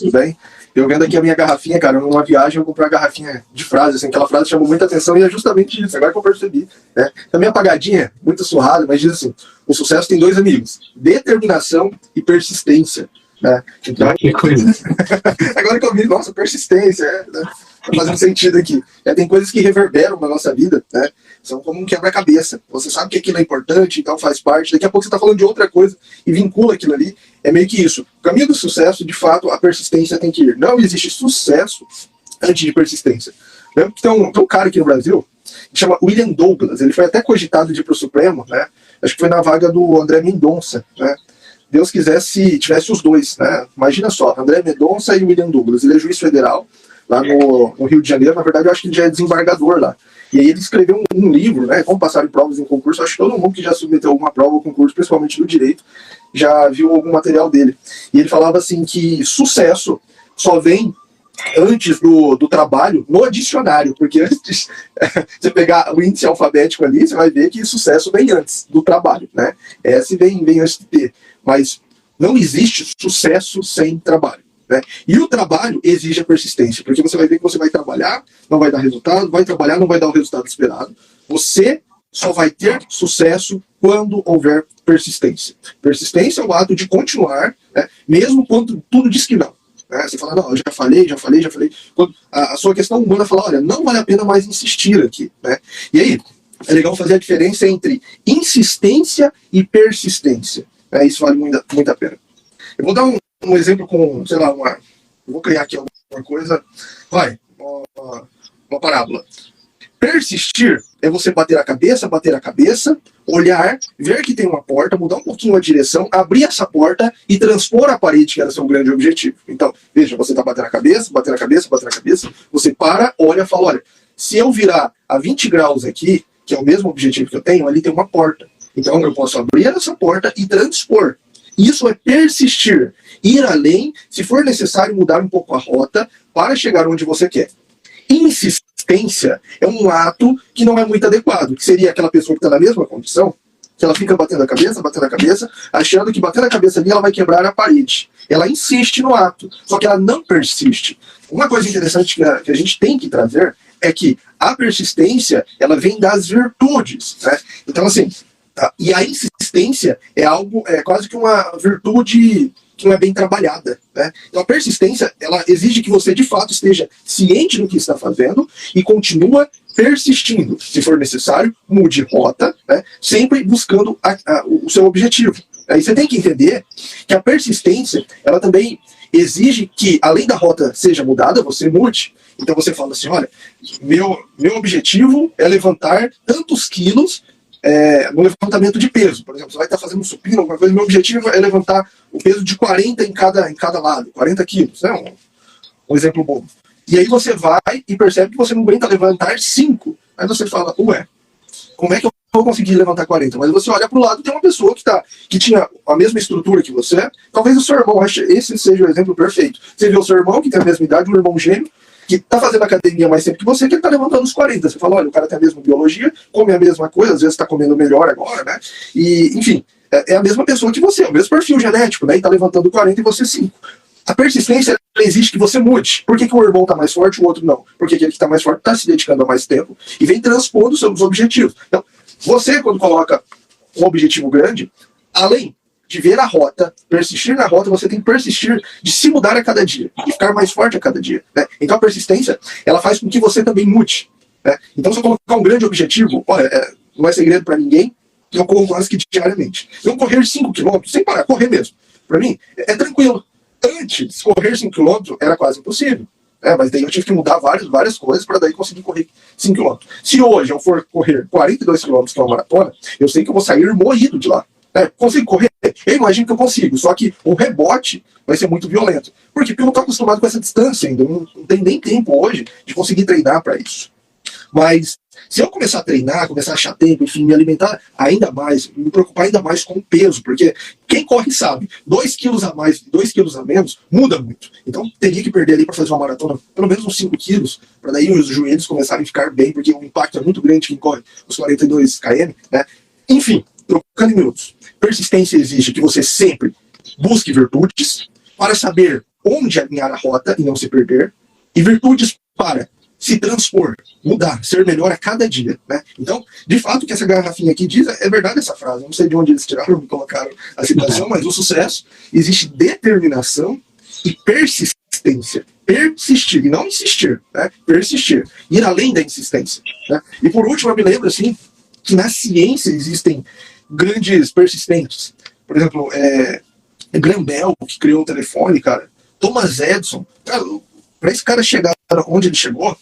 Tudo bem? Eu vendo aqui a minha garrafinha, cara, numa viagem eu comprei uma garrafinha de frase, assim, aquela frase chamou muita atenção e é justamente isso, agora que eu percebi, né? Também apagadinha, muito surrada, mas diz assim, o sucesso tem dois amigos, determinação e persistência, né? Então, que coisa. agora que eu vi, nossa, persistência, né? Tá fazendo sentido aqui. Tem coisas que reverberam na nossa vida, né? São como um quebra-cabeça. Você sabe que aquilo é importante, então faz parte. Daqui a pouco você está falando de outra coisa e vincula aquilo ali. É meio que isso. O caminho do sucesso, de fato, a persistência tem que ir. Não existe sucesso antes de persistência. Lembra que tem um cara aqui no Brasil que chama William Douglas. Ele foi até cogitado de ir para o Supremo, né? Acho que foi na vaga do André Mendonça, né? Deus quisesse, tivesse os dois, né? Imagina só, André Mendonça e William Douglas. Ele é juiz federal lá no Rio de Janeiro. Na verdade, eu acho que ele já é desembargador lá. E aí ele escreveu um livro, né? Como passar em provas em concurso. Acho que todo mundo que já submeteu alguma prova ou concurso, principalmente do direito, já viu algum material dele. E ele falava assim que sucesso só vem antes do trabalho no dicionário, porque antes você pegar o índice alfabético ali, você vai ver que sucesso vem antes do trabalho, né? S vem antes de T. Mas não existe sucesso sem trabalho, né? E o trabalho exige a persistência, porque você vai ver que você vai trabalhar, não vai dar resultado, vai trabalhar, não vai dar o resultado esperado. Você só vai ter sucesso quando houver persistência. Persistência é o ato de continuar, né, mesmo quando tudo diz que não. Né? Você fala, não, eu já falei. Quando a sua questão humana fala, olha, não vale a pena mais insistir aqui. Né? E aí, é legal fazer a diferença entre insistência e persistência. Isso vale muito a pena. Eu vou dar um exemplo com, sei lá, eu vou criar aqui alguma coisa. Uma parábola. Persistir é você bater a cabeça, olhar, ver que tem uma porta, mudar um pouquinho a direção, abrir essa porta e transpor a parede, que era seu grande objetivo. Então, veja, você está batendo a cabeça, você para, olha e fala, olha, se eu virar a 20 graus aqui, que é o mesmo objetivo que eu tenho, ali tem uma porta. Então eu posso abrir essa porta e transpor. Isso é persistir. Ir além, se for necessário mudar um pouco a rota para chegar onde você quer. Insistência é um ato que não é muito adequado, que seria aquela pessoa que está na mesma condição, que ela fica batendo a cabeça, achando que batendo a cabeça ali ela vai quebrar a parede. Ela insiste no ato, só que ela não persiste. Uma coisa interessante que a gente tem que trazer é que a persistência, ela vem das virtudes, né? Então, assim, e a insistência é quase que uma virtude que não é bem trabalhada, né? Então a persistência, ela exige que você de fato esteja ciente do que está fazendo e continua persistindo. Se for necessário, mude rota, né? Sempre buscando o seu objetivo. Aí você tem que entender que a persistência, ela também exige que, além da rota seja mudada, você mude. Então você fala assim, olha, meu objetivo é levantar tantos quilos no levantamento de peso. Por exemplo, você vai estar fazendo um supino, alguma coisa, meu objetivo é levantar o peso de 40 em cada lado, 40 quilos, né? Um exemplo bom. E aí você vai e percebe que você não aguenta levantar 5. Aí você fala, ué, como é que eu vou conseguir levantar 40? Mas você olha para o lado e tem uma pessoa que tinha a mesma estrutura que você, talvez o seu irmão, esse seja o exemplo perfeito. Você vê o seu irmão, que tem a mesma idade, um irmão gêmeo, que está fazendo academia mais tempo que você, que ele está levantando os 40. Você fala, olha, o cara tem a mesma biologia, come a mesma coisa, às vezes está comendo melhor agora, né? E, enfim, é a mesma pessoa que você, o mesmo perfil genético, né? E está levantando 40 e você 5. A persistência exige que você mude. Por que o irmão está mais forte e o outro não? Porque aquele que está mais forte está se dedicando a mais tempo e vem transpondo seus objetivos. Então, você, quando coloca um objetivo grande, além de ver a rota, persistir na rota, você tem que persistir de se mudar a cada dia, de ficar mais forte a cada dia, né? Então a persistência, ela faz com que você também mude, né? Então se eu colocar um grande objetivo, olha, não é segredo para ninguém, eu corro quase que diariamente. Eu correr 5 km, sem parar, correr mesmo, para mim, é tranquilo. Antes, correr 5 km era quase impossível, mas daí eu tive que mudar várias coisas para daí conseguir correr 5 km. Se hoje eu for correr 42 km, que é uma maratona, eu sei que eu vou sair morrido de lá. Consigo correr? Eu imagino que eu consigo, só que o rebote vai ser muito violento. Por quê? Porque eu não estou acostumado com essa distância ainda, não tenho nem tempo hoje de conseguir treinar para isso. Mas se eu começar a treinar, começar a achar tempo, enfim, me alimentar ainda mais, me preocupar ainda mais com o peso, porque quem corre sabe, 2 quilos a mais, 2 quilos a menos, muda muito. Então teria que perder ali para fazer uma maratona pelo menos uns 5 quilos, para daí os joelhos começarem a ficar bem, porque o impacto é muito grande quem corre os 42 km, né? Enfim, trocando em minutos. Persistência exige que você sempre busque virtudes para saber onde alinhar a rota e não se perder, e virtudes para se transpor, mudar, ser melhor a cada dia, né? Então, de fato, o que essa garrafinha aqui diz é verdade essa frase. Não sei de onde eles tiraram, colocaram a citação, mas o sucesso existe determinação e persistência. Persistir, e não insistir, né? Persistir. Ir além da insistência. Né? E por último, eu me lembro assim, que na ciência existem grandes persistentes. Por exemplo, Graham Bell, que criou o telefone, cara. Thomas Edison. Cara, para esse cara chegar onde ele chegou,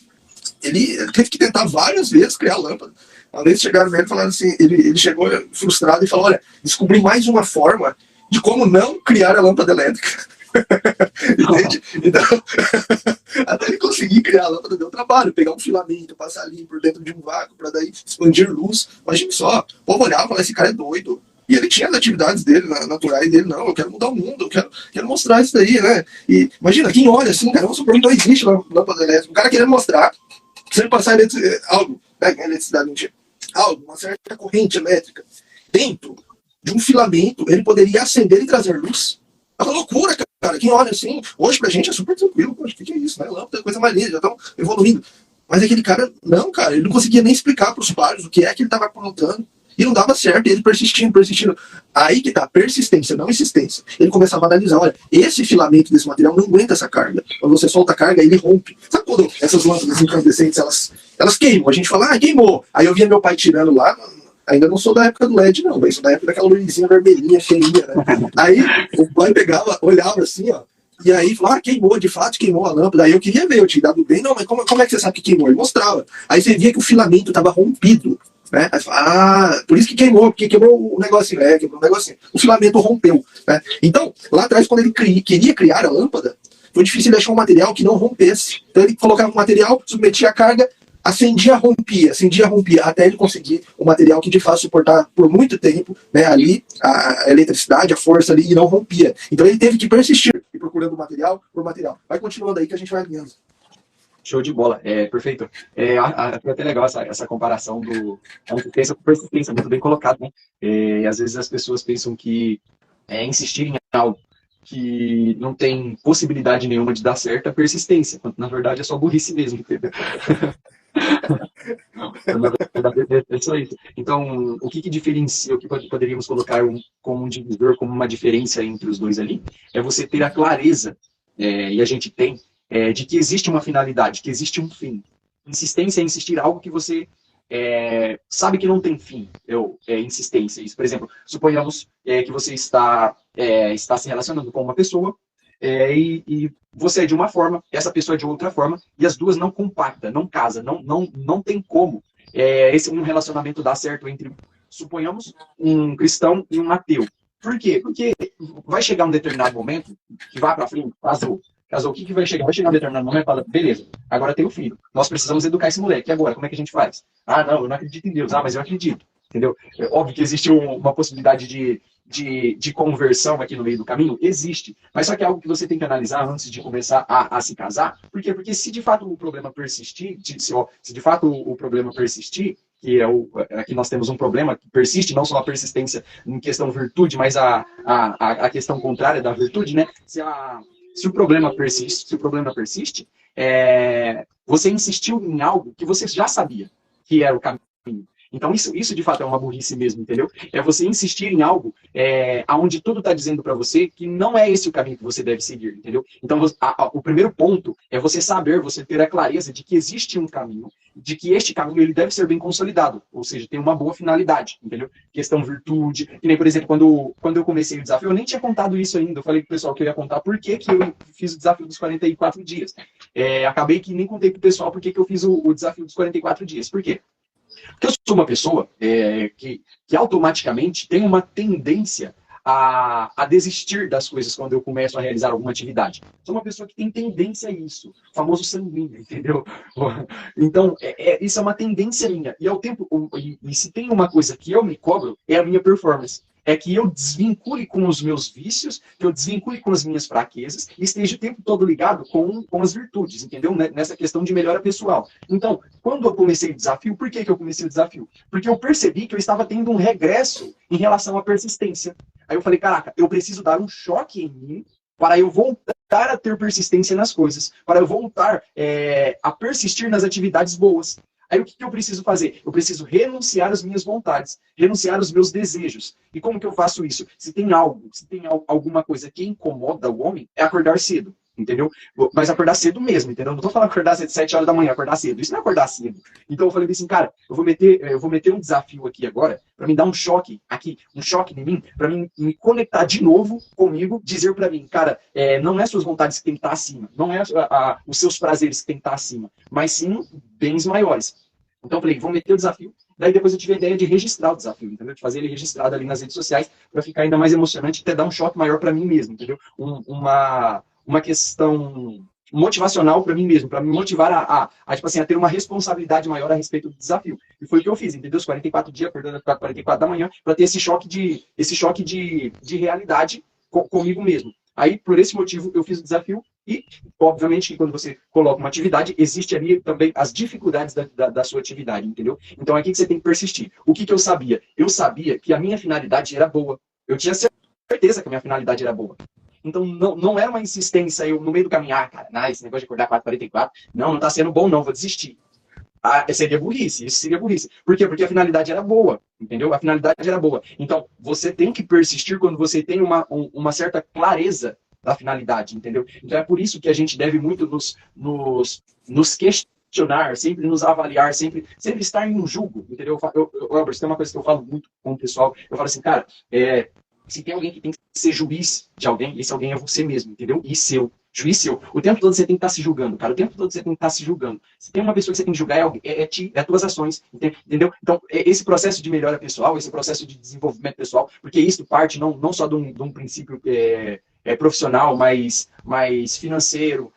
ele teve que tentar várias vezes criar a lâmpada. Uma vez chegaram nele e falaram assim, ele chegou frustrado e falou, olha, descobri mais uma forma de como não criar a lâmpada elétrica. Entende? Então, até ele conseguir criar a lâmpada deu trabalho, pegar um filamento, passar ali por dentro de um vácuo para daí expandir luz. Imagina só, o povo olhava e falava, esse cara é doido. E ele tinha as atividades dele, naturais dele, não, eu quero mudar o mundo, eu quero mostrar isso daí, né? E imagina, quem olha assim, cara, vamos supor que não existe lâmpada elétrica, o cara querendo mostrar, se ele passar algo, né, eletricidade, mentira, algo, uma certa corrente elétrica, dentro de um filamento, ele poderia acender e trazer luz. É uma loucura, cara. Quem olha assim, hoje pra gente é super tranquilo. Poxa, o que é isso, né? Lâmpada é coisa mais linda, já estão evoluindo. Mas aquele cara, não, cara, ele não conseguia nem explicar pros pares o que é que ele estava aprontando. E não dava certo, e ele persistindo. Aí que tá, persistência, não insistência. Ele começava a analisar, olha, esse filamento desse material não aguenta essa carga. Quando você solta a carga, ele rompe. Sabe quando essas lâmpadas incandescentes, elas queimam? A gente fala, queimou. Aí eu via meu pai tirando lá, ainda não sou da época do LED, não, mas sou da época daquela luzinha vermelhinha, cheinha, né? Aí o pai pegava, olhava assim, ó, e aí falava, queimou, de fato queimou a lâmpada. Aí eu queria ver, eu tinha dado bem, não, mas como é que você sabe que queimou? Ele mostrava. Aí você via que o filamento estava rompido. Né? Aí você fala, por isso que queimou, porque quebrou o negocinho, quebrou o negocinho. O filamento rompeu. Né? Então, lá atrás, quando ele queria criar a lâmpada, foi difícil ele achar um material que não rompesse. Então ele colocava o material, submetia a carga, acendia, rompia, até ele conseguir um material que de fato suportar por muito tempo, né, ali a eletricidade, a força ali, e não rompia. Então ele teve que persistir, e procurando material por material. Vai continuando aí que a gente vai alinhando. Show de bola, perfeito. Foi até legal essa comparação do insistência com persistência, muito bem colocado, né? Às vezes as pessoas pensam que insistir em algo que não tem possibilidade nenhuma de dar certo é persistência, quando na verdade é só burrice mesmo, entendeu? Na verdade, é só isso. Então, o que diferencia, o que poderíamos colocar como um divisor, como uma diferença entre os dois ali, é você ter a clareza, e a gente tem, de que existe uma finalidade, que existe um fim. Insistência é insistir em algo que você sabe que não tem fim. Insistência. Isso, por exemplo, suponhamos que você está se relacionando com uma pessoa, e você é de uma forma, essa pessoa é de outra forma, e as duas não compactam, não casam, não tem como um relacionamento dar certo entre, suponhamos, um cristão e um ateu. Por quê? Porque vai chegar um determinado momento que vai para frente, casou, o que vai chegar? Vai chegar um determinado momento e fala, beleza, agora tem o filho, nós precisamos educar esse moleque, e agora, como é que a gente faz? Ah, não, eu não acredito em Deus, mas eu acredito, entendeu? É óbvio que existe uma possibilidade de conversão aqui no meio do caminho, existe, mas só que é algo que você tem que analisar antes de começar a se casar. Por quê? Porque se de fato o problema persistir, se de fato o problema persistir, que aqui nós temos um problema que persiste, não só a persistência em questão virtude, mas a questão contrária da virtude, né? Se o problema persiste, você insistiu em algo que você já sabia que era o caminho. Então, isso de fato é uma burrice mesmo, entendeu? É você insistir em algo onde tudo está dizendo para você que não é esse o caminho que você deve seguir, entendeu? Então, o primeiro ponto é você saber, você ter a clareza de que existe um caminho, de que este caminho ele deve ser bem consolidado, ou seja, tem uma boa finalidade, entendeu? Questão virtude, que nem, por exemplo, quando eu comecei o desafio, eu nem tinha contado isso ainda, eu falei pro pessoal que eu ia contar por que eu fiz o desafio dos 44 dias. Acabei que nem contei pro pessoal por que eu fiz o desafio dos 44 dias. Por quê? Porque eu sou uma pessoa que automaticamente tem uma tendência a desistir das coisas quando eu começo a realizar alguma atividade. Sou uma pessoa que tem tendência a isso, o famoso sanguíneo, entendeu? Então, isso é uma tendência minha. E se tem uma coisa que eu me cobro, é a minha performance. É que eu desvincule com os meus vícios, que eu desvincule com as minhas fraquezas e esteja o tempo todo ligado com as virtudes, entendeu? Nessa questão de melhora pessoal. Então, quando eu comecei o desafio, por que eu comecei o desafio? Porque eu percebi que eu estava tendo um regresso em relação à persistência. Aí eu falei, caraca, eu preciso dar um choque em mim para eu voltar a ter persistência nas coisas, para eu voltar a persistir nas atividades boas. Aí o que eu preciso fazer? Eu preciso renunciar às minhas vontades, renunciar aos meus desejos. E como que eu faço isso? Se tem alguma coisa que incomoda o homem, é acordar cedo, entendeu? Mas acordar cedo mesmo, entendeu? Não tô falando acordar cedo, 7 horas da manhã, acordar cedo. Isso não é acordar cedo. Então eu falei assim, cara, eu vou meter um desafio aqui agora, para me dar um choque aqui, um choque em mim, para mim me conectar de novo comigo, dizer para mim, cara, não é suas vontades que tem que estar acima, não é os seus prazeres que tem que estar acima, mas sim bens maiores. Então eu falei, vou meter o desafio. Daí depois eu tive a ideia de registrar o desafio, entendeu? De fazer ele registrado ali nas redes sociais para ficar ainda mais emocionante e até dar um choque maior para mim mesmo, entendeu? Uma questão motivacional para mim mesmo, para me motivar tipo assim, a ter uma responsabilidade maior a respeito do desafio. E foi o que eu fiz, entendeu? Os 44 dias, acordando às 44 da manhã, para ter esse choque de realidade comigo mesmo. Aí, por esse motivo, eu fiz o desafio e, obviamente, que quando você coloca uma atividade, existe ali também as dificuldades da sua atividade, entendeu? Então, é aqui que você tem que persistir. O que eu sabia? Eu sabia que a minha finalidade era boa. Eu tinha certeza que a minha finalidade era boa. Então, não era uma insistência, eu no meio do caminho, cara, esse negócio de acordar 4h44, não tá sendo bom não, vou desistir. Seria burrice, isso seria burrice. Por quê? Porque a finalidade era boa, entendeu? A finalidade era boa. Então, você tem que persistir quando você tem uma certa clareza da finalidade, entendeu? Então, é por isso que a gente deve muito nos questionar, sempre nos avaliar, sempre estar em um julgo, entendeu? Albert, tem uma coisa que eu falo muito com o pessoal, eu falo assim, cara, se tem alguém que tem que ser juiz de alguém, esse alguém é você mesmo, entendeu? E seu. Juiz seu. O tempo todo você tem que estar se julgando, cara. O tempo todo você tem que estar se julgando. Se tem uma pessoa que você tem que julgar, é as tuas ações, entendeu? Então, esse processo de melhora pessoal, esse processo de desenvolvimento pessoal, porque isso parte não só de um princípio profissional, mas financeiro,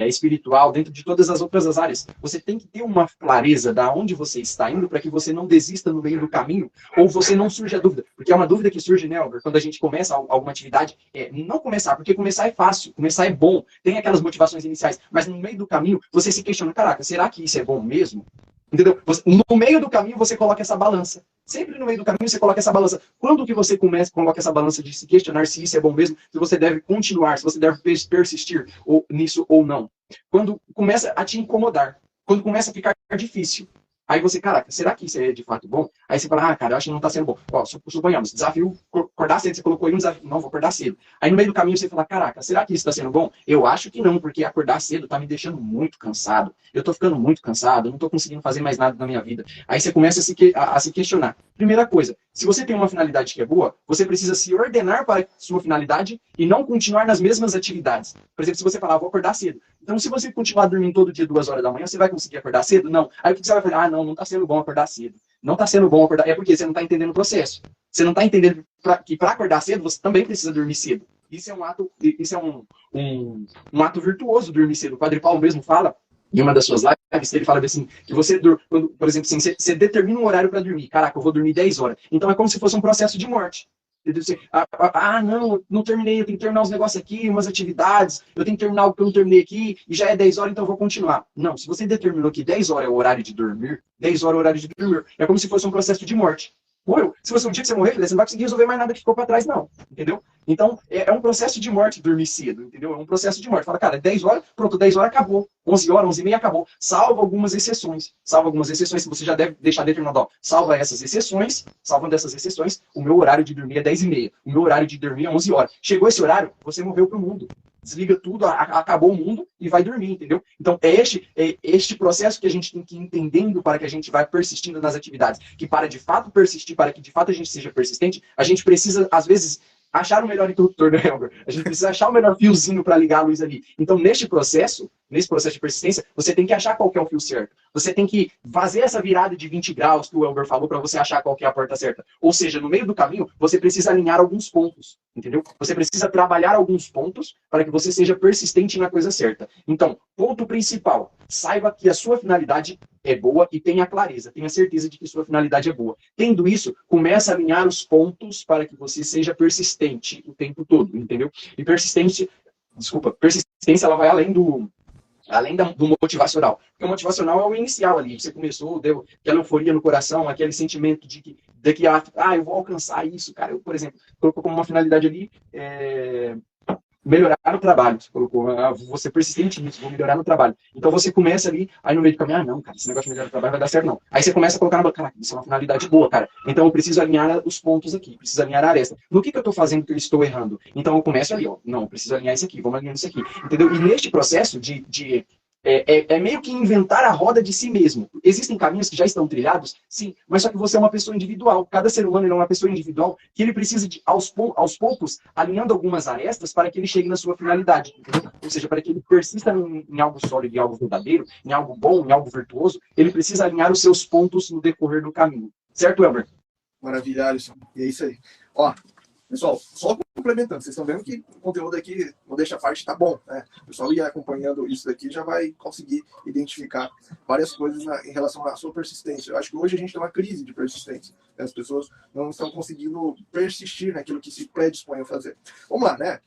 espiritual, dentro de todas as outras áreas. Você tem que ter uma clareza da onde você está indo para que você não desista no meio do caminho ou você não surja a dúvida. Porque é uma dúvida que surge, né, Albert, quando a gente começa alguma atividade, não começar, porque começar é fácil, começar é bom, tem aquelas motivações iniciais, mas no meio do caminho você se questiona, caraca, será que isso é bom mesmo? Entendeu? No meio do caminho você coloca essa balança. Sempre no meio do caminho você coloca essa balança. Quando que você coloca essa balança de se questionar se isso é bom mesmo, se você deve continuar, se você deve persistir nisso ou não? Quando começa a te incomodar, quando começa a ficar difícil. Aí você, caraca, será que isso é de fato bom? Aí você fala, cara, eu acho que não tá sendo bom. Ó, suponhamos, desafio, acordar cedo, você colocou aí um desafio, não, vou acordar cedo. Aí no meio do caminho você fala, caraca, será que isso tá sendo bom? Eu acho que não, porque acordar cedo tá me deixando muito cansado. Eu tô ficando muito cansado, eu não tô conseguindo fazer mais nada na minha vida. Aí você começa a se questionar. Primeira coisa, se você tem uma finalidade que é boa, você precisa se ordenar para a sua finalidade e não continuar nas mesmas atividades. Por exemplo, se você falar, vou acordar cedo. Então, se você continuar dormindo todo dia 2 horas da manhã, você vai conseguir acordar cedo? Não. Aí o que você vai fazer? Não tá sendo bom acordar cedo. Não tá sendo bom acordar. É porque você não tá entendendo o processo. Você não tá entendendo que para acordar cedo, você também precisa dormir cedo. Isso é um ato virtuoso, dormir cedo. O Padre Paulo mesmo fala, em uma das suas lives, ele fala assim, que você, quando, por exemplo, assim, você determina um horário para dormir. Caraca, eu vou dormir 10 horas. Então é como se fosse um processo de morte. Você, não terminei, eu tenho que terminar os negócios aqui, umas atividades, eu tenho que terminar o que eu não terminei aqui, e já é 10 horas, então eu vou continuar. Não, se você determinou que 10 horas é o horário de dormir, 10 horas é o horário de dormir. É como se fosse um processo de morte. Morreu. Se fosse um dia que você morrer, você não vai conseguir resolver mais nada que ficou para trás, não. Entendeu? Então, é um processo de morte dormir cedo, entendeu? É um processo de morte. Fala, cara, 10 horas, pronto, 10 horas acabou. 11 horas, 11 e meia acabou. Salva algumas exceções. Salva algumas exceções, você já deve deixar determinado, ó, salva essas exceções, salvando essas exceções, o meu horário de dormir é 10 e meia. O meu horário de dormir é 11 horas. Chegou esse horário, você morreu pro mundo. Desliga tudo, acabou o mundo e vai dormir, entendeu? Então, é este processo que a gente tem que ir entendendo para que a gente vai persistindo nas atividades. Que para de fato persistir, para que de fato a gente seja persistente, a gente precisa, às vezes, achar o melhor interruptor, né, Elber? A gente precisa achar o melhor fiozinho para ligar a luz ali. Então, nesse processo de persistência, você tem que achar qual que é o fio certo. Você tem que fazer essa virada de 20 graus que o Elber falou para você achar qual que é a porta certa. Ou seja, no meio do caminho, você precisa alinhar alguns pontos, entendeu? Você precisa trabalhar alguns pontos para que você seja persistente na coisa certa. Então, ponto principal, saiba que a sua finalidade é boa e tenha clareza, tenha certeza de que sua finalidade é boa. Tendo isso, comece a alinhar os pontos para que você seja persistente o tempo todo, entendeu? E persistência ela vai além do motivacional. Porque o motivacional é o inicial ali. Você começou, deu aquela euforia no coração, aquele sentimento de que eu vou alcançar isso, cara. Eu, por exemplo, colocou como uma finalidade ali melhorar no trabalho. Você colocou, vou ser persistente nisso, vou melhorar no trabalho. Então você começa ali, aí no meio do caminho, não, cara, esse negócio de melhorar no trabalho vai dar certo, não. Aí você começa a colocar na boca, isso é uma finalidade boa, cara. Então eu preciso alinhar os pontos aqui, preciso alinhar a aresta. No que eu estou fazendo que eu estou errando? Então eu começo ali, ó, não, eu preciso alinhar isso aqui, vamos alinhar isso aqui, entendeu? E neste processo é meio que inventar a roda de si mesmo. Existem caminhos que já estão trilhados, sim, mas só que você é uma pessoa individual. Cada ser humano é uma pessoa individual que ele precisa de, aos poucos, alinhando algumas arestas para que ele chegue na sua finalidade. Entendeu? Ou seja, para que ele persista em algo sólido, em algo verdadeiro, em algo bom, em algo virtuoso, ele precisa alinhar os seus pontos no decorrer do caminho. Certo, Elber? Maravilha, Alisson. E é isso aí. Ó, pessoal, só complementando, vocês estão vendo que o conteúdo aqui, não deixa a parte, tá bom, né? O pessoal ir acompanhando isso daqui já vai conseguir identificar várias coisas em relação à sua persistência. Eu acho que hoje a gente tem uma crise de persistência, né? As pessoas não estão conseguindo persistir naquilo que se predispõe a fazer. Vamos lá, né?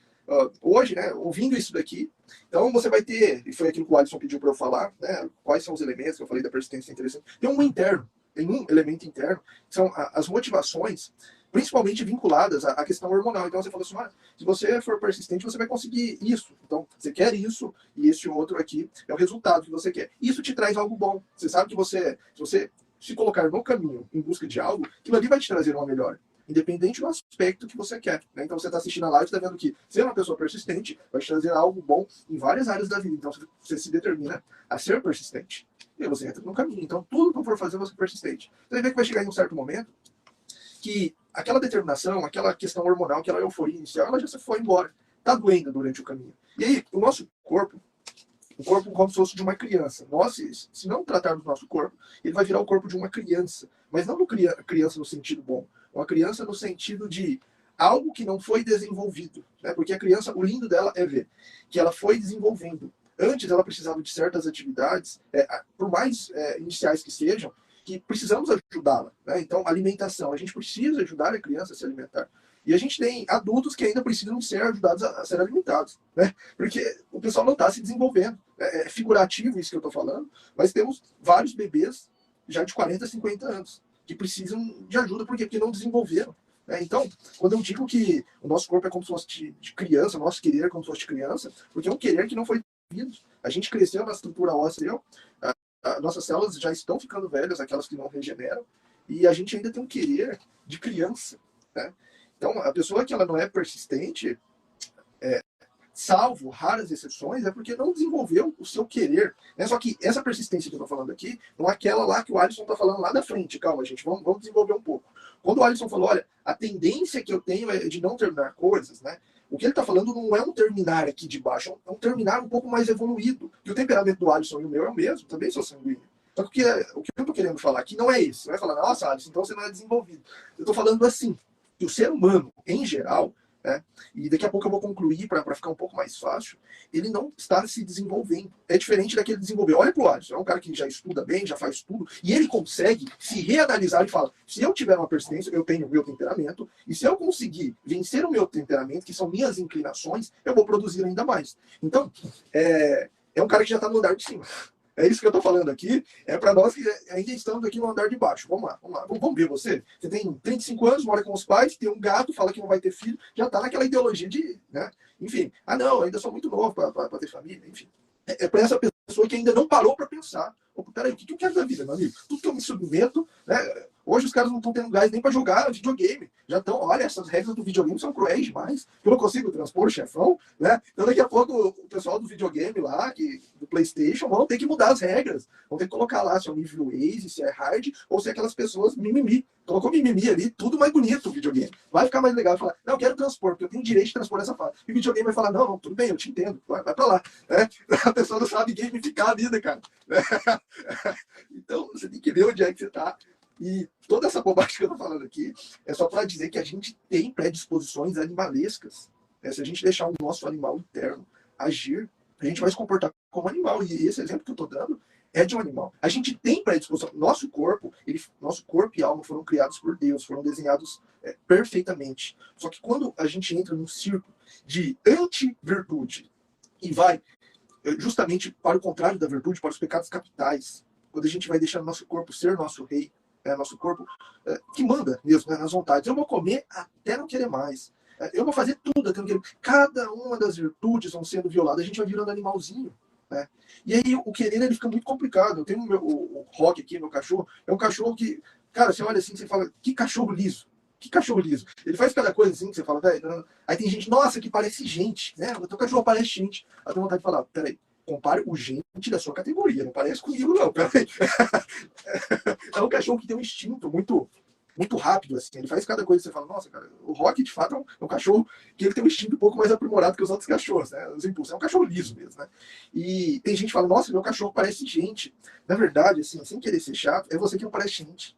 Hoje, né, ouvindo isso daqui, então você vai ter, e foi aquilo que o Alisson pediu para eu falar, né? Quais são os elementos que eu falei da persistência interessante. Tem um interno, tem um elemento interno, que são as motivações, principalmente vinculadas à questão hormonal. Então você falou assim, se você for persistente, você vai conseguir isso. Então você quer isso, e esse outro aqui é o resultado que você quer. Isso te traz algo bom. Você sabe que se você se colocar no caminho em busca de algo, aquilo ali vai te trazer uma melhora, independente do aspecto que você quer. Né? Então você está assistindo a live, está vendo que ser uma pessoa persistente vai te trazer algo bom em várias áreas da vida. Então você se determina a ser persistente. E aí você entra no caminho. Então tudo que eu for fazer, você é persistente. Você vai ver que vai chegar em um certo momento que aquela determinação, aquela questão hormonal, aquela euforia inicial, ela já se foi embora. Está doendo durante o caminho. E aí, o nosso corpo, o corpo como se fosse de uma criança. Nós, se não tratarmos o nosso corpo, ele vai virar o corpo de uma criança. Mas não criança no sentido bom. Uma criança no sentido de algo que não foi desenvolvido. Né? Porque a criança, o lindo dela é ver que ela foi desenvolvendo. Antes ela precisava de certas atividades, por mais iniciais que sejam, que precisamos ajudá-la. Né? Então, alimentação. A gente precisa ajudar a criança a se alimentar. E a gente tem adultos que ainda precisam ser ajudados a ser alimentados. Né? Porque o pessoal não está se desenvolvendo. É figurativo isso que eu estou falando, mas temos vários bebês já de 40, 50 anos que precisam de ajuda. Por quê? Porque não desenvolveram. Né? Então, quando eu digo que o nosso corpo é como se fosse de criança, o nosso querer é como se fosse de criança, porque é um querer que não foi desenvolvido. A gente cresceu na estrutura óssea, nossas células já estão ficando velhas, aquelas que não regeneram, e a gente ainda tem um querer de criança. Né? Então, a pessoa que ela não é persistente, salvo raras exceções, é porque não desenvolveu o seu querer. Né? Só que essa persistência que eu estou falando aqui, não é aquela lá que o Alisson está falando lá da frente. Calma, gente, vamos desenvolver um pouco. Quando o Alisson falou, olha, a tendência que eu tenho é de não terminar coisas, né? O que ele está falando não é um terminar aqui de baixo, é um terminar um pouco mais evoluído. E o temperamento do Alisson e o meu é o mesmo, também sou sanguíneo. Só que o que eu estou querendo falar aqui não é isso. Você vai falar, nossa, Alisson, então você não é desenvolvido. Eu estou falando assim, que o ser humano, em geral, né, e daqui a pouco eu vou concluir para ficar um pouco mais fácil, ele não está se desenvolvendo. É diferente daquele desenvolver. Olha para o Alisson, é um cara que já estuda bem, já faz tudo, e ele consegue se reanalisar e falar, se eu tiver uma persistência, eu tenho o meu temperamento, e se eu conseguir vencer o meu temperamento, que são minhas inclinações, eu vou produzir ainda mais. Então, é um cara que já está no andar de cima. É isso que eu estou falando aqui. É para nós que ainda estamos aqui no andar de baixo. Vamos lá. Vamos ver você. Você tem 35 anos, mora com os pais, tem um gato, fala que não vai ter filho, já está naquela ideologia de, né? Enfim, não, ainda sou muito novo para ter família, enfim. É para essa pessoa que ainda não parou para pensar. Peraí, o que eu quero da vida, meu amigo? Tudo que eu me submeto, né? Hoje os caras não estão tendo gás nem para jogar videogame. Já estão, olha, essas regras do videogame são cruéis demais. Eu não consigo transpor o chefão, né? Então daqui a pouco o pessoal do videogame lá, do PlayStation, vão ter que mudar as regras. Vão ter que colocar lá se é o nível Ace, se é hard, ou se é aquelas pessoas mimimi. Colocou mimimi ali, tudo mais bonito o videogame. Vai ficar mais legal. Falar, não, eu quero transpor, porque eu tenho direito de transpor essa fase. E o videogame vai falar, não, tudo bem, eu te entendo. Vai pra lá. Né? A pessoa não sabe gamificar a vida, cara. Então, você tem que ver onde é que você está. E toda essa bobagem que eu estou falando aqui é só para dizer que a gente tem predisposições animalescas. Se a gente deixar o nosso animal interno agir, a gente vai se comportar como animal. E esse exemplo que eu estou dando é de um animal. A gente tem predisposição. Nosso corpo e alma foram criados por Deus, foram desenhados perfeitamente. Só que quando a gente entra num círculo de anti-virtude e vai justamente para o contrário da virtude, para os pecados capitais, quando a gente vai deixar nosso corpo ser nosso rei, nosso corpo que manda mesmo, né, nas vontades. Eu vou comer até não querer mais. Eu vou fazer tudo. Cada uma das virtudes vão sendo violadas. A gente vai virando animalzinho. Né? E aí o querer ele fica muito complicado. Eu tenho o Rock aqui, meu cachorro. É um cachorro que, cara, você olha assim e você fala, que cachorro liso. Que cachorro liso. Ele faz cada coisa assim que você fala, velho. Aí tem gente, nossa, que parece gente. Né? O teu cachorro parece gente. Aí eu tenho vontade de falar, peraí, compare o gente da sua categoria. Não parece comigo, não. Peraí. É um cachorro que tem um instinto muito rápido, assim. Ele faz cada coisa que você fala, nossa, cara, o Rock, de fato, é um cachorro que ele tem um instinto um pouco mais aprimorado que os outros cachorros, né? Os impulsos. É um cachorro liso mesmo, né? E tem gente que fala, nossa, meu cachorro parece gente. Na verdade, assim, sem querer ser chato, é você que não parece gente.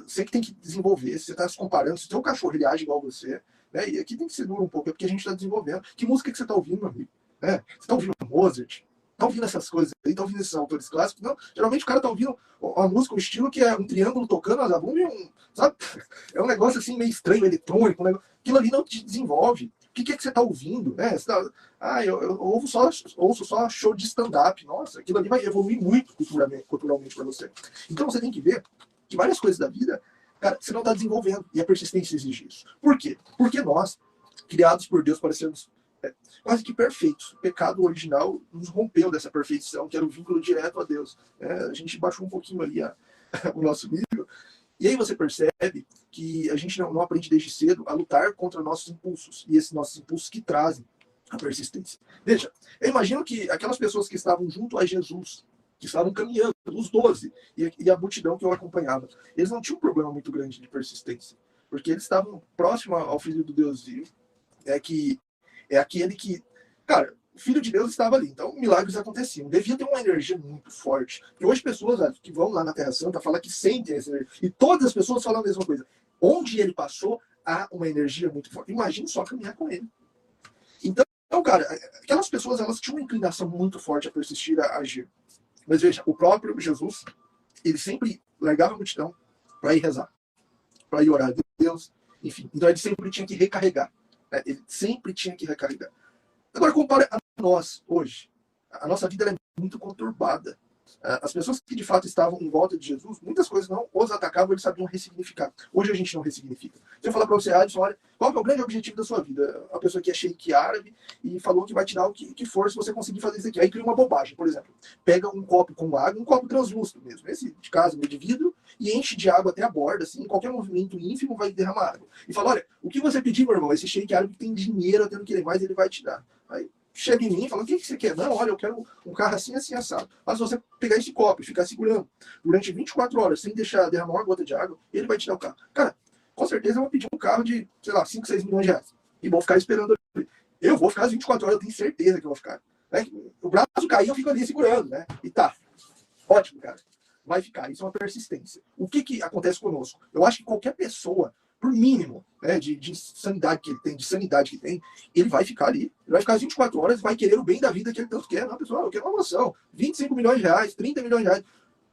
Você que tem que desenvolver, você está se comparando, se o seu cachorro ele age igual a você, né? E aqui tem que ser duro um pouco, é porque a gente está desenvolvendo. Que música que você está ouvindo, meu amigo? Você está ouvindo Mozart? Tá ouvindo essas coisas aí, tá ouvindo esses autores clássicos? Não, geralmente o cara tá ouvindo uma música, um estilo que é um triângulo tocando as abundas e sabe? É um negócio assim meio estranho, eletrônico, um negócio, aquilo ali não te desenvolve. O que é que você tá ouvindo? Eu ouço só show de stand-up. Nossa, aquilo ali vai evoluir muito culturalmente para você. Então você tem que ver que várias coisas da vida, cara, você não está desenvolvendo. E a persistência exige isso. Por quê? Porque nós, criados por Deus para sermos quase que perfeitos. O pecado original nos rompeu dessa perfeição, que era o vínculo direto a Deus. A gente baixou um pouquinho ali o nosso nível. E aí você percebe que a gente não aprende desde cedo a lutar contra nossos impulsos. E esses nossos impulsos que trazem a persistência. Veja, eu imagino que aquelas pessoas que estavam junto a Jesus, que estavam caminhando, os 12, e a multidão que eu acompanhava, eles não tinham um problema muito grande de persistência. Porque eles estavam próximos ao Filho do Deus vivo, que é aquele que, cara, o Filho de Deus estava ali, então milagres aconteciam. Devia ter uma energia muito forte. E hoje pessoas que vão lá na Terra Santa falam que sentem essa energia. E todas as pessoas falam a mesma coisa. Onde ele passou, há uma energia muito forte. Imagina só caminhar com ele. Então, cara, aquelas pessoas elas tinham uma inclinação muito forte a persistir, a agir. Mas veja, o próprio Jesus, ele sempre largava a multidão para ir rezar, para ir orar a Deus, enfim. Então ele sempre tinha que recarregar. Ele sempre tinha que recarregar. Agora, compara a nós, hoje. A nossa vida é muito conturbada. As pessoas que de fato estavam em volta de Jesus, muitas coisas não os atacavam, eles sabiam ressignificar. Hoje a gente não ressignifica. Se eu falar para você, Adson, olha, qual é o grande objetivo da sua vida? A pessoa que é sheik árabe e falou que vai te dar o que for se você conseguir fazer isso aqui. Aí cria uma bobagem, por exemplo. Pega um copo com água, um copo translúcido mesmo, esse de casa, de vidro, e enche de água até a borda, assim, qualquer movimento ínfimo vai derramar água. E fala, olha, o que você pedir, meu irmão, esse sheik árabe tem dinheiro, tendo que ir mais, ele vai te dar. Aí chega em mim e fala, o que você quer? Não, olha, eu quero um carro assim, assim, assado. Mas se você pegar esse copo e ficar segurando durante 24 horas, sem deixar derramar uma gota de água, ele vai te dar o carro. Cara, com certeza eu vou pedir um carro de, sei lá, 5, 6 milhões de reais. E vou ficar esperando ele. Eu vou ficar as 24 horas, eu tenho certeza que eu vou ficar. Né? O braço cair, eu fico ali segurando, né? E tá. Ótimo, cara. Vai ficar. Isso é uma persistência. O que acontece conosco? Eu acho que qualquer pessoa, por mínimo, né, de sanidade que ele tem, de sanidade que tem, ele vai ficar ali. Ele vai ficar as 24 horas, vai querer o bem da vida que ele tanto quer. Não, pessoal, eu quero uma mansão. 25 milhões de reais, 30 milhões de reais.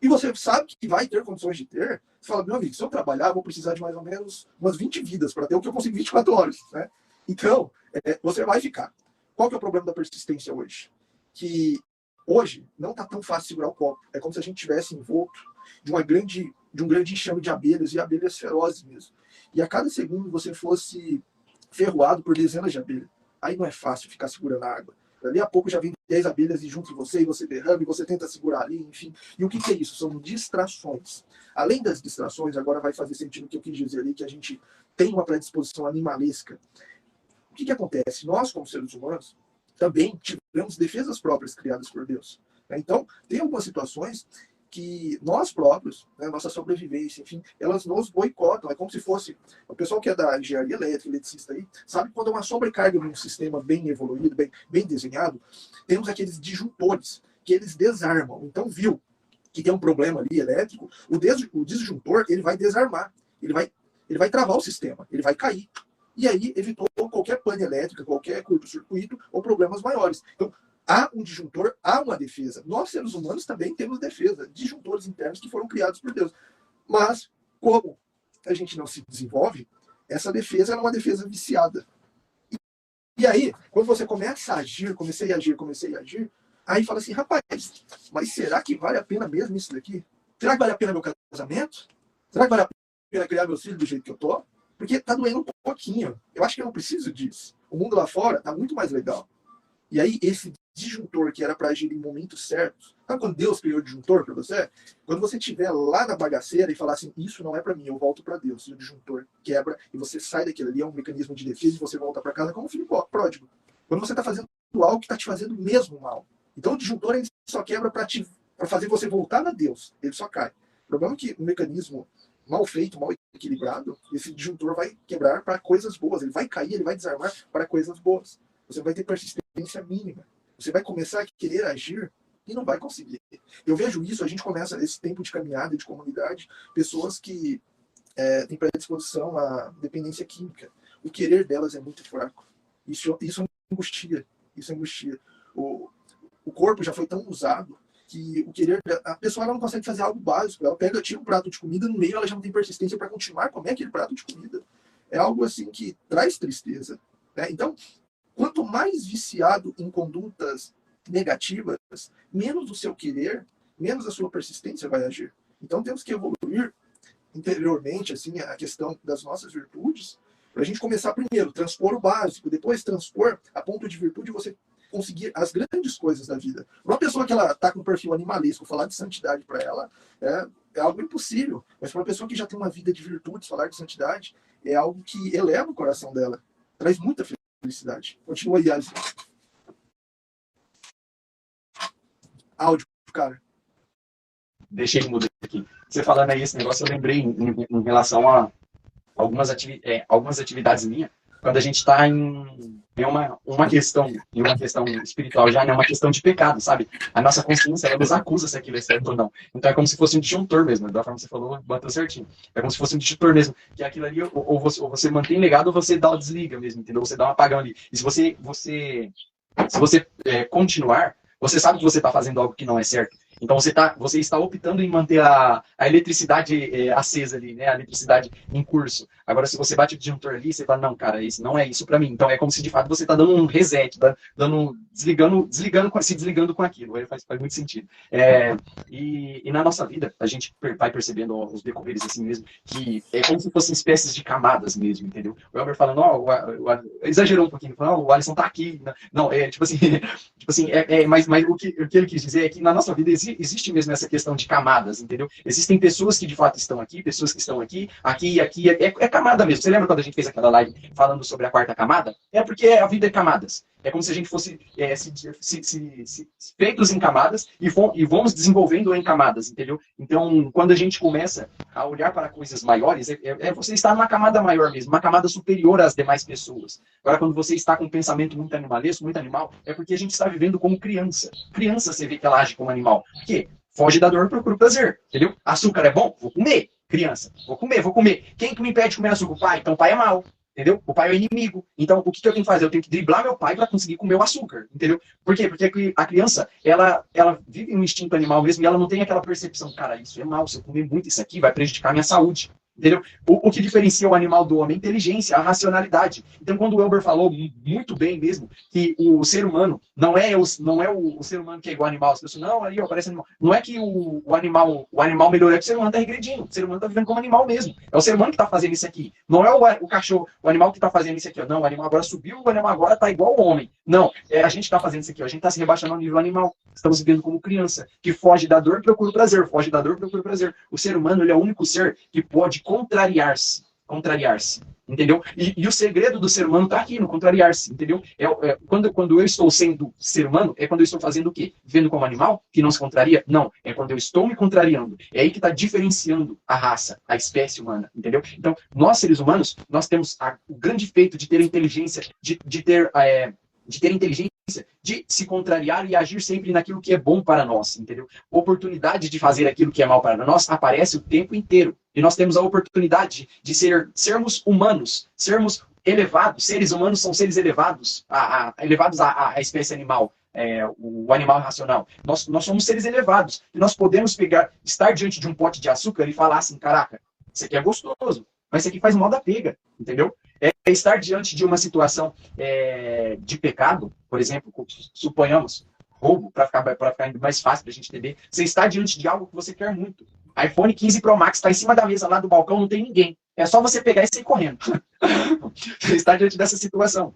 E você sabe que vai ter condições de ter. Você fala, meu amigo, se eu trabalhar, eu vou precisar de mais ou menos umas 20 vidas para ter o que eu consigo em 24 horas. Né? Então, você vai ficar. Qual que é o problema da persistência hoje? Que hoje não está tão fácil segurar o copo. É como se a gente tivesse envolto de um grande enxame de abelhas, e abelhas ferozes mesmo. E a cada segundo você fosse ferroado por dezenas de abelhas. Aí não é fácil ficar segurando a água. Dali a pouco já vem 10 abelhas e junto em você, e você derrama, e você tenta segurar ali, enfim. E o que é isso? São distrações. Além das distrações, agora vai fazer sentido o que eu quis dizer ali, que a gente tem uma predisposição animalesca. O que acontece? Nós, como seres humanos, também tivemos defesas próprias criadas por Deus. Então, tem algumas situações que nós próprios, nossa sobrevivência, enfim, elas nos boicotam. É como se fosse, o pessoal que é da engenharia elétrica, eletricista aí, sabe quando é uma sobrecarga num sistema bem evoluído, bem desenhado, temos aqueles disjuntores que eles desarmam. Então, viu que tem um problema ali elétrico, o disjuntor, ele vai desarmar, ele vai travar o sistema, ele vai cair. E aí evitou qualquer pane elétrica, qualquer curto-circuito ou problemas maiores. Então, há um disjuntor, há uma defesa. Nós, seres humanos, também temos defesa, disjuntores internos que foram criados por Deus. Mas, como a gente não se desenvolve, essa defesa é uma defesa viciada. E aí, quando você começa a agir, comecei a agir, aí fala assim, rapaz, mas será que vale a pena mesmo isso daqui? Será que vale a pena meu casamento? Será que vale a pena criar meus filhos do jeito que eu tô? Porque tá doendo um pouquinho. Eu acho que eu não preciso disso. O mundo lá fora tá muito mais legal. E aí, esse disjuntor que era para agir em momentos certos, sabe quando Deus criou o disjuntor para você? Quando você estiver lá na bagaceira e falar assim, isso não é para mim, eu volto para Deus. E o disjuntor quebra e você sai daquilo ali, é um mecanismo de defesa e você volta para casa como um filho pródigo. Quando você está fazendo algo que está te fazendo mesmo mal. Então, o disjuntor ele só quebra para fazer você voltar a Deus. Ele só cai. O problema é que o mecanismo mal feito, mal equilibrado, esse disjuntor vai quebrar para coisas boas. Ele vai cair, ele vai desarmar para coisas boas. Você vai ter persistência mínima. Você vai começar a querer agir e não vai conseguir. Eu vejo isso, a gente começa esse tempo de caminhada, de comunidade, pessoas que têm predisposição à dependência química. O querer delas é muito fraco. Isso angustia. Isso angustia. O corpo já foi tão usado que o querer, a pessoa ela não consegue fazer algo básico. Ela pega, tira um prato de comida, no meio ela já não tem persistência para continuar a comer aquele prato de comida. É algo assim que traz tristeza. Né? Então, quanto mais viciado em condutas negativas, menos o seu querer, menos a sua persistência vai agir. Então temos que evoluir interiormente assim a questão das nossas virtudes, para a gente começar primeiro, transpor o básico, depois transpor a ponto de virtude você conseguir as grandes coisas da vida. Uma pessoa que ela está com um perfil animalesco, falar de santidade para ela é algo impossível. Mas para uma pessoa que já tem uma vida de virtudes, falar de santidade é algo que eleva o coração dela, traz muita felicidade. Continua aí, Alisson. Áudio, cara. Deixei mudar aqui. Você falando aí esse negócio, eu lembrei em relação a algumas atividades minhas, quando a gente está em uma questão espiritual já, né? Uma questão de pecado, sabe? A nossa consciência, ela nos acusa se aquilo é certo ou não. Então é como se fosse um disjuntor mesmo, da forma que você falou, bateu certinho. É como se fosse um disjuntor mesmo, que aquilo ali, ou você mantém ligado ou você dá o desliga mesmo, entendeu? Você dá um apagão ali. E se você continuar, você sabe que você está fazendo algo que não é certo. Então você está optando em manter a eletricidade acesa ali, né? A eletricidade em curso. Agora, se você bate o disjuntor ali, você fala, não, cara, isso não é isso para mim. Então é como se de fato você está dando um reset, se desligando com aquilo. Aí faz muito sentido. E na nossa vida, a gente vai percebendo os decorreres assim mesmo, que é como se fossem espécies de camadas mesmo, entendeu? O Elber falando, exagerou um pouquinho, falando, o Alisson tá aqui. Não, tipo assim, mas o que ele quis dizer é que na nossa vida existe mesmo essa questão de camadas, entendeu? Existem pessoas que de fato estão aqui, pessoas que estão aqui e aqui, é camada mesmo. Você lembra quando a gente fez aquela live falando sobre a quarta camada? É porque a vida é camadas. É como se a gente fosse feitos em camadas e vamos desenvolvendo em camadas, entendeu? Então, quando a gente começa a olhar para coisas maiores, você estar numa camada maior mesmo, uma camada superior às demais pessoas. Agora, quando você está com um pensamento muito animalesco, muito animal, é porque a gente está vivendo como criança. Criança, você vê que ela age como animal. Por quê? Foge da dor, procura o prazer, entendeu? Açúcar é bom? Vou comer. Criança, vou comer. Quem que me impede de comer açúcar? O pai. Então o pai é mau. Entendeu? O pai é o inimigo. Então, o que eu tenho que fazer? Eu tenho que driblar meu pai para conseguir comer o açúcar. Entendeu? Por quê? Porque a criança, ela vive um instinto animal mesmo e ela não tem aquela percepção, cara, isso é mal, se eu comer muito isso aqui, vai prejudicar a minha saúde. Entendeu? O que diferencia o animal do homem é a inteligência, a racionalidade. Então, quando o Elber falou muito bem mesmo que o ser humano não é o ser humano que é igual ao animal, as pessoas, não, ali, ó, parece animal. Não é que o animal melhorou, é que o ser humano está regredindo. O ser humano está vivendo como animal mesmo. É o ser humano que está fazendo isso aqui. Não é o cachorro, o animal que está fazendo isso aqui. Ó. Não, o animal agora subiu, o animal agora está igual ao homem. Não, a gente está fazendo isso aqui. Ó. A gente está se rebaixando ao nível animal. Estamos vivendo como criança, que foge da dor e procura o prazer. Foge da dor e procura o prazer. O ser humano, ele é o único ser que pode contrariar-se, entendeu? E o segredo do ser humano está aqui, no contrariar-se, entendeu? Quando eu estou sendo ser humano, é quando eu estou fazendo o quê? Vivendo como animal, que não se contraria? Não, é quando eu estou me contrariando. É aí que está diferenciando a raça, a espécie humana, entendeu? Então, nós seres humanos, nós temos o grande feito de ter inteligência, de ter inteligência, de se contrariar e agir sempre naquilo que é bom para nós, entendeu? Oportunidade de fazer aquilo que é mal para nós aparece o tempo inteiro. E nós temos a oportunidade de sermos humanos, sermos elevados. Seres humanos são seres elevados, elevados à espécie animal, o animal racional. Nós somos seres elevados. E nós podemos estar diante de um pote de açúcar e falar assim, caraca, isso aqui é gostoso, mas isso aqui faz mal da pega, entendeu? Estar diante de uma situação de pecado, por exemplo, suponhamos, roubo, para ficar mais fácil para a gente entender, você está diante de algo que você quer muito. iPhone 15 Pro Max está em cima da mesa lá do balcão, não tem ninguém. É só você pegar e sair correndo. Você está diante dessa situação.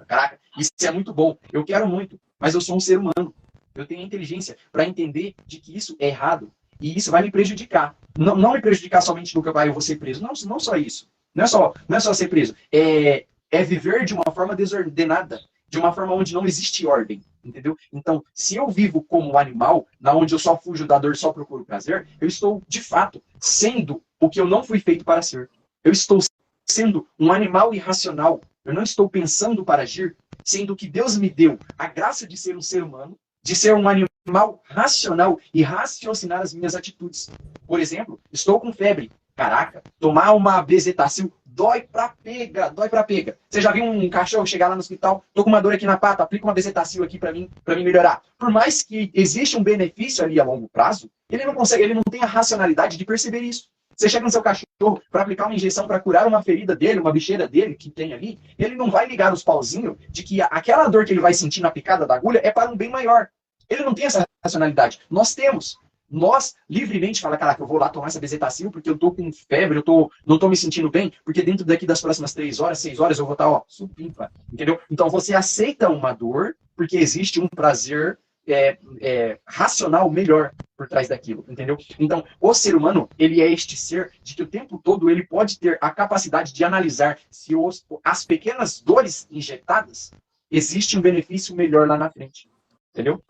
Caraca, isso é muito bom. Eu quero muito, mas eu sou um ser humano. Eu tenho inteligência para entender de que isso é errado e isso vai me prejudicar. Não me prejudicar somente no que eu vou ser preso. Não só isso. Não é só ser preso. É viver de uma forma desordenada, de uma forma onde não existe ordem. Entendeu? Então, se eu vivo como animal, na onde eu só fujo da dor, só procuro prazer, eu estou, de fato, sendo o que eu não fui feito para ser. Eu estou sendo um animal irracional. Eu não estou pensando para agir, sendo que Deus me deu a graça de ser um ser humano, de ser um animal racional e raciocinar as minhas atitudes. Por exemplo, estou com febre. Caraca, tomar uma bezetacil dói pra pega, dói pra pega. Você já viu um cachorro chegar lá no hospital, tô com uma dor aqui na pata, aplica uma bezetacil aqui para mim melhorar. Por mais que exista um benefício ali a longo prazo, ele não consegue, ele não tem a racionalidade de perceber isso. Você chega no seu cachorro para aplicar uma injeção para curar uma ferida dele, uma bicheira dele que tem ali, ele não vai ligar os pauzinhos de que aquela dor que ele vai sentir na picada da agulha é para um bem maior. Ele não tem essa racionalidade. Nós temos. Nós, livremente, fala, caraca, eu vou lá tomar essa bezetacil porque eu tô com febre, não tô me sentindo bem, porque dentro daqui das próximas 3 horas, 6 horas, eu vou estar, supimpa, entendeu? Então, você aceita uma dor porque existe um prazer racional melhor por trás daquilo, entendeu? Então, o ser humano, ele é este ser de que o tempo todo ele pode ter a capacidade de analisar se as pequenas dores injetadas existe um benefício melhor lá na frente, entendeu?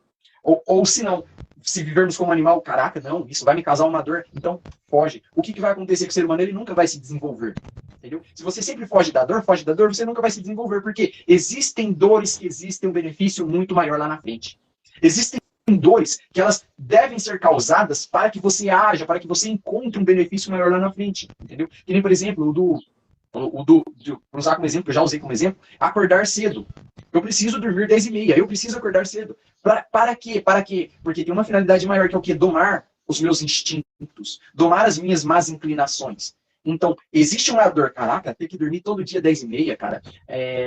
Ou se não, se vivermos como animal, caraca, não, isso vai me causar uma dor, então foge. O que vai acontecer com o ser humano? Ele nunca vai se desenvolver, entendeu? Se você sempre foge da dor, você nunca vai se desenvolver, porque existem dores que existem um benefício muito maior lá na frente. Existem dores que elas devem ser causadas para que você haja, para que você encontre um benefício maior lá na frente, entendeu? Que nem, por exemplo, usar como exemplo, já usei como exemplo, acordar cedo. Eu preciso dormir 10h30, eu preciso acordar cedo. Para quê? Para quê? Porque tem uma finalidade maior, que é o quê? Domar os meus instintos, domar as minhas más inclinações. Então, existe uma dor, caraca, ter que dormir todo dia 10h30, cara,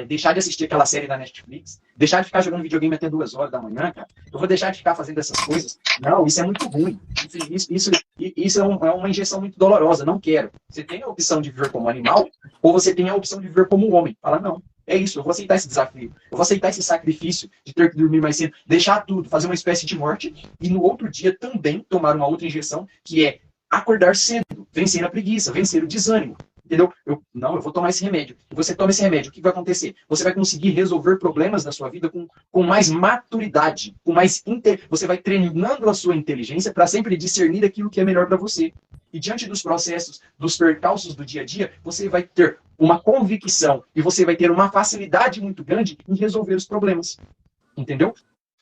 deixar de assistir aquela série da Netflix, deixar de ficar jogando videogame até 2 horas da manhã, cara, eu vou deixar de ficar fazendo essas coisas. Não, isso é muito ruim. Isso é uma injeção muito dolorosa, não quero. Você tem a opção de viver como animal, ou você tem a opção de viver como homem. Fala, não, é isso, eu vou aceitar esse desafio, eu vou aceitar esse sacrifício de ter que dormir mais cedo, deixar tudo, fazer uma espécie de morte, e no outro dia também tomar uma outra injeção, que é acordar cedo, vencer a preguiça, vencer o desânimo. Entendeu? Eu vou tomar esse remédio. E você toma esse remédio, o que vai acontecer? Você vai conseguir resolver problemas da sua vida com mais maturidade, você vai treinando a sua inteligência para sempre discernir aquilo que é melhor para você. E diante dos processos, dos percalços do dia a dia, você vai ter uma convicção e você vai ter uma facilidade muito grande em resolver os problemas. Entendeu?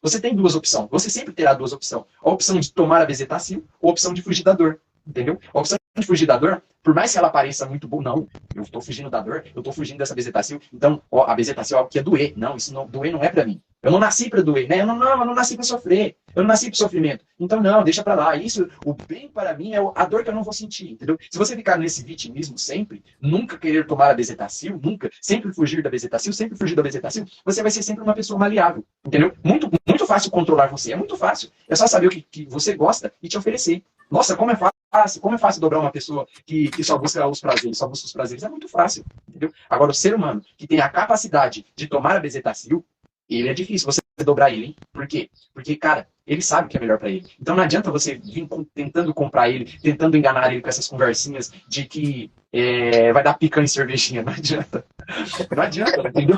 Você tem duas opções. Você sempre terá duas opções. A opção de tomar a bezetacil ou a opção de fugir da dor. Entendeu? A opção de fugir da dor, por mais que ela pareça muito boa, não, eu estou fugindo da dor, eu estou fugindo dessa bezetacil, então a bezetacil é algo que é doer. Não, doer não é para mim. Eu não nasci para doer, né? Eu não nasci para sofrer. Eu não nasci para sofrimento. Então, não, deixa para lá. Isso, o bem para mim é a dor que eu não vou sentir, entendeu? Se você ficar nesse vitimismo sempre, nunca querer tomar a bezetacil, nunca, sempre fugir da bezetacil, você vai ser sempre uma pessoa maleável, entendeu? Muito, muito fácil controlar você, é muito fácil. É só saber o que você gosta e te oferecer. Nossa, como é fácil dobrar uma pessoa que só busca os prazeres, é muito fácil, entendeu? Agora, o ser humano que tem a capacidade de tomar a bezetacil, ele é difícil você dobrar ele, hein? Por quê? Porque, cara, ele sabe o que é melhor para ele. Então não adianta você vir tentando comprar ele, tentando enganar ele com essas conversinhas de que vai dar picanha e cervejinha. Não adianta. Não adianta, entendeu?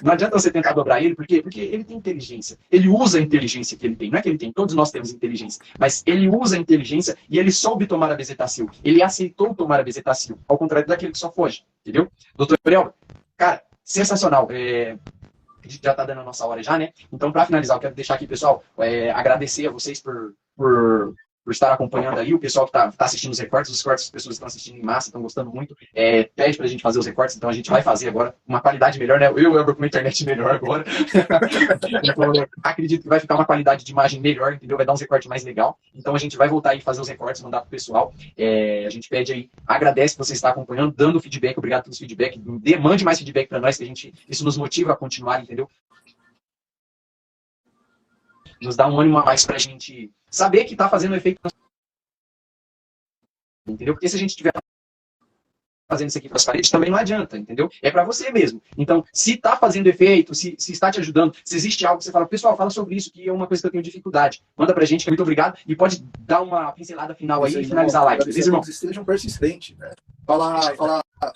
Não adianta você tentar dobrar ele, por quê? Porque ele tem inteligência. Ele usa a inteligência que ele tem. Não é que ele tem, todos nós temos inteligência. Mas ele usa a inteligência e ele soube tomar a bezetacil. Ele aceitou tomar a bezetacil, ao contrário daquele que só foge. Entendeu? Doutor Gabriel, cara, sensacional. A gente já está dando a nossa hora já, né? Então, para finalizar, eu quero deixar aqui, pessoal, agradecer a vocês por estar acompanhando aí, o pessoal que tá assistindo os recortes, as pessoas que estão assistindo em massa, estão gostando muito, pede pra gente fazer os recortes, então a gente vai fazer agora uma qualidade melhor, né? Eu abro com uma internet melhor agora. Então, acredito que vai ficar uma qualidade de imagem melhor, entendeu? Vai dar uns recortes mais legal. Então a gente vai voltar aí fazer os recortes, mandar pro pessoal. A gente pede aí, agradece que você está acompanhando, dando feedback, obrigado pelos feedback, mande mais feedback para nós, que isso nos motiva a continuar, entendeu? Nos dá um ânimo a mais pra gente saber que tá fazendo efeito entendeu? Porque se a gente tiver fazendo isso aqui para as paredes, também não adianta, entendeu? É para você mesmo. Então, se está fazendo efeito, se está te ajudando, se existe algo que você fala, pessoal, fala sobre isso, que é uma coisa que eu tenho dificuldade. Manda pra gente, que é muito obrigado, e pode dar uma pincelada final aí e finalizar a live, beleza, irmão? Estejam persistentes, né?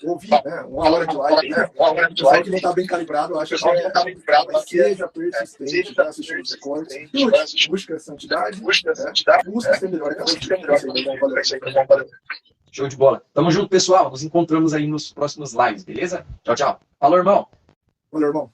Ouvir, né? Uma hora de live, né? O pessoal que não está bem calibrado, eu acho que seja persistente, tá? Assistindo os recortes, busca a santidade, busca ser melhor a cada dia. Valeu. Show de bola. Tamo junto, pessoal. Nos encontramos aí nos próximos lives, beleza? Tchau, tchau. Falou, irmão. Valeu, irmão.